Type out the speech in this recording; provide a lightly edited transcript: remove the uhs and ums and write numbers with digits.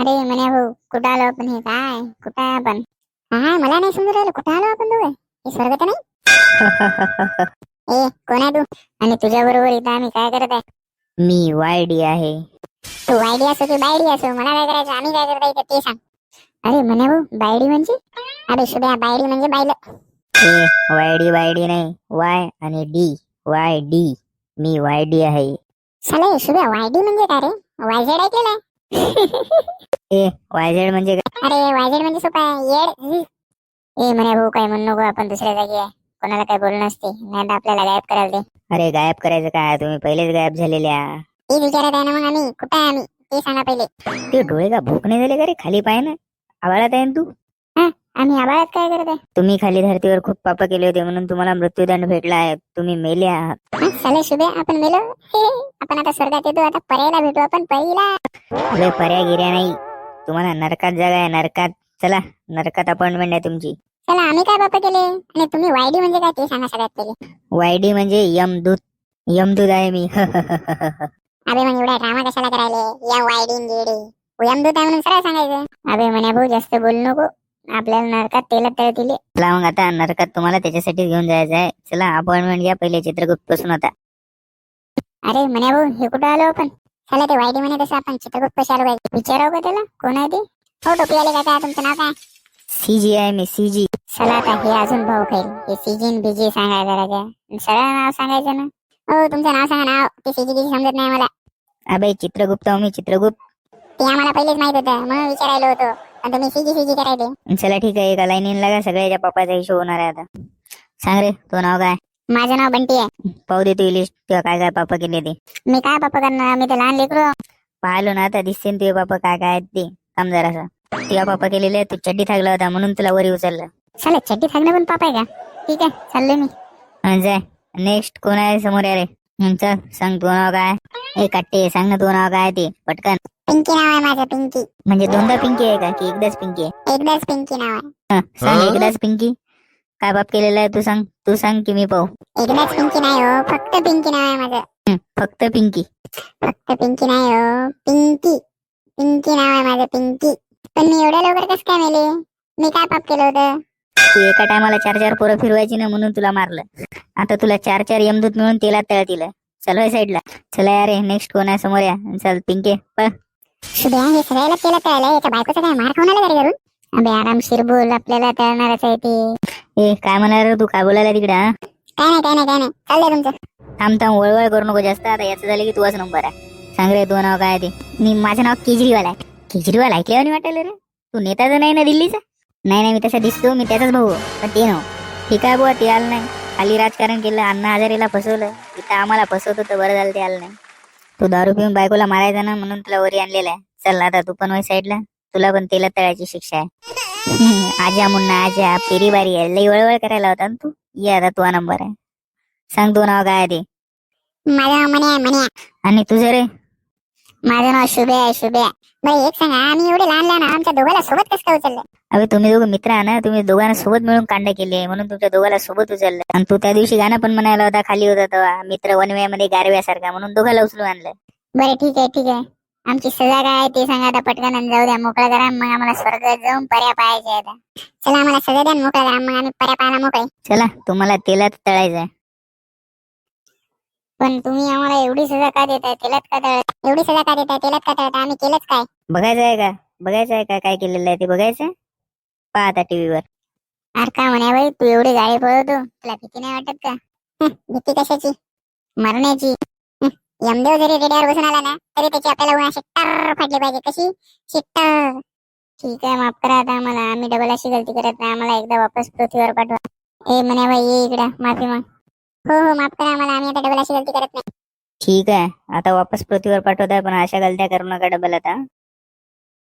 अरे म्हणे भाऊ, कुठं आलो आपण? हे काय, कुठं आहे आपण? हा, मला नाही समजून राहिलं, कुठं आलो आपण दोघं? हे स्वर्ग तर नाही? ए, कोण आहे तू? आणि तुझ्या बरोबर इथं आम्ही काय करत आहे? मी वायडी आहे. तू वायडी असो की बायडी असो, मला काय करायचं? आम्ही काय करता इथं ते सांग. अरे म्हणे भाऊ, बायडी म्हणजे? अरे शुभ्या, बायडी म्हणजे बायलं. ए वायडी वायडी नाही, वाय आणि डी. Y D. मी वायडी आहे. साले शुभ्या, वायडी म्हणजे काय रे? वायझेड ऐकलेलं आहे. ए वायझेड म्हणजे काय? अरे वायझेड म्हणजे सोपा आहे, येड. ए म्हणे भाऊ, काय म्हणू नको, आपण दुसऱ्या जागी आहे. कोणाला काय बोलणं नसते, नाही तर आपल्याला गायब करायला दे. अरे गायब करायचं काय, तुम्ही पहिलेच गायब झालेल्या. तेच विचारत आहे ना मग आम्ही, कुठं आहे आम्ही ते सांगा पहिले. ते डोळे का भूक नाही झाले का रे? खाली पाय ना, आवाळात आहे ना तू. आम्ही आबाळात काय करत आहे? तुम्ही खाली धरतीवर खूप पाप केले होते म्हणून तुम्हाला मृत्यूदंड भेटला आहे. तुम्ही मेले आहात. साले शुभे, आपण मेलो. हे, आपण आता स्वर्गात येतो, आता पर्यायला भेटू आपण पहिला. अरे पर्या गिऱ्या नाही, तुम्हाला नरकात जागा आहे, नरकात. चला, नरकात अपॉइंटमेंट आहे तुमची. चला, आम्ही काय बापा केले? आणि तुम्ही वायडी म्हणजे काय ते सांगा सगळ्यात पहिले. वायडी म्हणजे यमदूत. यमदूत आहे मी. अबे मग एवढा ड्रामा कशाला करायले? या वायडी गेडी उयमदूत आहे म्हणून सरळ सांगायचं. अबे म्हणे भाऊ, जास्त बोलू नको, आपल्याला नरकात तेलात तळतील. चला मग आता नरकात तुम्हाला त्याच्यासाठी घेऊन जायचं आहे. चला अपॉइंटमेंट घ्या पहिले चित्रगुप्त पासून आता. अरे म्हणे भाऊ, हे कुठं आलो आपण? चला, ते वायडी म्हणे तसं आपण चित्रगुप्त कशा आलो पाहिजे विचारावं का त्याला? कोण आहे ते? हो, टोपीवाले काय, तुमचं नाव काय? सीजी आहे मी, सीजी. चला आता, हे अजून भाऊ खाईल. हे सीजीन बीजी सांगायचं राजा, सरळ नाव सांगायचं ना. हो, तुमचं नाव सांगा, नाव. ते सीजी बीजी समजत नाही मला. अबे चित्रगुप्त हो मी, चित्रगुप्त. ते आम्हाला पहिलेच माहित होतं, म्हणून विचारायला होतं. आणि तुम्ही सीजी सीजी करायचे. चला ठीक आहे, एका लाईनीन लागा, सगळ्याच्या पप्पाचा हिशोब होणार आहे आता. सांग रे, तो नाव काय? माझं नाव बंटी आहे. पाहू दे तू लिस्ट, तुला काय काय पापा केले ते. मी काय पापा करणार? मी तर लहान लेकरू. पाहिलो ना आता, दिसते तुझे पापा काय काय आहेत ते. थांब जरासा. तुझ्या पापा केलेले, तू चड्डी थाकला होता म्हणून तुला वरी उचललं. चला, चड्डी थाकणं पण पाप आहे का? ठीक आहे, चाललोय मी. जाय. नेक्स्ट कोण आहे समोर? या रे. चल सांग, तू नाव काय? ए काट्टे, सांग ना तू नाव काय ते पटकन. पिंकी नाव आहे माझं, पिंकी. म्हणजे दोनदा पिंकी आहे का, की एकदाच पिंकी आहे? एकदाच पिंकी नाव आहे. सांग एकदाच पिंकी. काय बाप केलेला आहे तू सांग, तू सांग की मी पाहू. एकदाच पिंकी नाही हो, फक्त पिंकी नाव आहे माझं. फक्त पिंकी. फक्त पिंकी नाही हो, पिंकी. पिंकी नाव आहे माझं, पिंकी. पण मी एवढ्या लवकर कसं काय मेले? मी काय पाप केलं होतं? तू एका टायमाला 4-4 पोरं फिरवायची ना म्हणून तुला मारलं. आता तुला 4-4 यमदूत मिळून तेलात तळतील. चल साईडला. चला यार, नेक्स्ट कोण आहे समोर? या. चल पिंके पळ. शुभ्या, हे सगळ्याला केलं तळलंय, याच्या बायकोचं काय मार खाऊन आलं घरी करून? अबे आरामशीर बोल, आपल्याला तळणारच आहे ते. ए काय म्हणाल रे तू, काय बोलायला तिकडे? काय नाही, काय नाही, काय नाही, चाललंय तुमचं. थांब थांब, वळवळ करू नको जास्त. आता याचं झालं की तुझाच नंबर आहे. सांग रे, तू नाव काय ते? माझं नाव केजरीवाल आहे. केजरीवाल ऐकल्यावर नाही वाटेल रे. तू नेता तर नाही ना दिल्लीचा? नाही नाही, मी तसा दिसतो, मी त्याचाच भाऊ. पण ते नाव ठीक आहे बुवा, ते आलं नाही. खाली राजकारण केलं, अण्णा हजारेला फसवलं. इथं आम्हाला फसवत होतं, बरं झालं ते आलं नाही. तू दारू पिऊन बायकोला मारायचा ना म्हणून तुला वरी आणलेला आहे. चल आता तू पण वय साईडला, तुला पण तेलात तळायची शिक्षा आहे. आजा मुन्ना आजा, पेरी बारी आहे. लई वळवळ करायला होता ना तू. ये आता तुझा नंबर आहे. सांग तू नाव काय ते? माझं नाव मन्या, मन्या. आणि तुझं रे? माझं नाव शुभ्या आहे, शुभ्या. बाई एक सांगा, आम्ही एवढे लहान लहान आमच्या दोघाला सोबत कसं काय उचललं? अबे तुम्ही दोघं मित्र आहे ना, तुम्ही दोघांना सोबत मिळून कांड केले म्हणून तुमच्या दोघाला सोबत उचललं. आणि तू त्या दिवशी गाणं पण म्हणायला होता, खाली होता तेव्हा, मित्र वनव्यामध्ये गारव्यासारखा, म्हणून दोघाला उचलून आणलं. बरं ठीक आहे, ठीक आहे. आमची सजा काय आहे ते सांगा आता पटकन, आणि जाऊ द्या, मोकळा करा. मग आम्हाला स्वर्गात जाऊन पर्या पाहायचे आता. चला, आम्हाला सजा द्या, मोकळा करा, मग आम्ही पर्या पाहायला मोकळे. चला, तुम्हाला तेलात तळायचंय. पण तुम्ही आम्हाला एवढी सजा का देताय? तेलात का तळत? एवढी सजा का देताय? तेलात का तळत? आम्ही केलंच काय? बघायचं आहे का? बघायचं आहे का काय केलेलं आहे ते? बघायचंय? पहा आता टीव्हीवर. अरे का म्हणे बाई, तू एवढी गाडी पळवतो, तुला भीती नाही वाटत का? भीती कशाची? मरण्याची. यमदेव जरी रेड्यावर बसून आला ना, तरी त्याची आपल्याला उन्हा शिट्टर फाटली पाहिजे. कशी? शिट्टर. ठीक आहे, माफ करा आता आम्हाला, आम्ही डबल अशी गलती करत नाही. आम्हाला एकदा वापस पृथ्वीवर पाठवा. ए म्हणे बाई, ये इकडं, माफी माग. हो हो, माफ करा आम्हाला, आम्ही आता डबल अशी गलती करत नाही. ठीक आहे, आता वापस पृथ्वीवर पाठवताय, पण अशा गलत्या करू नका डबल आता.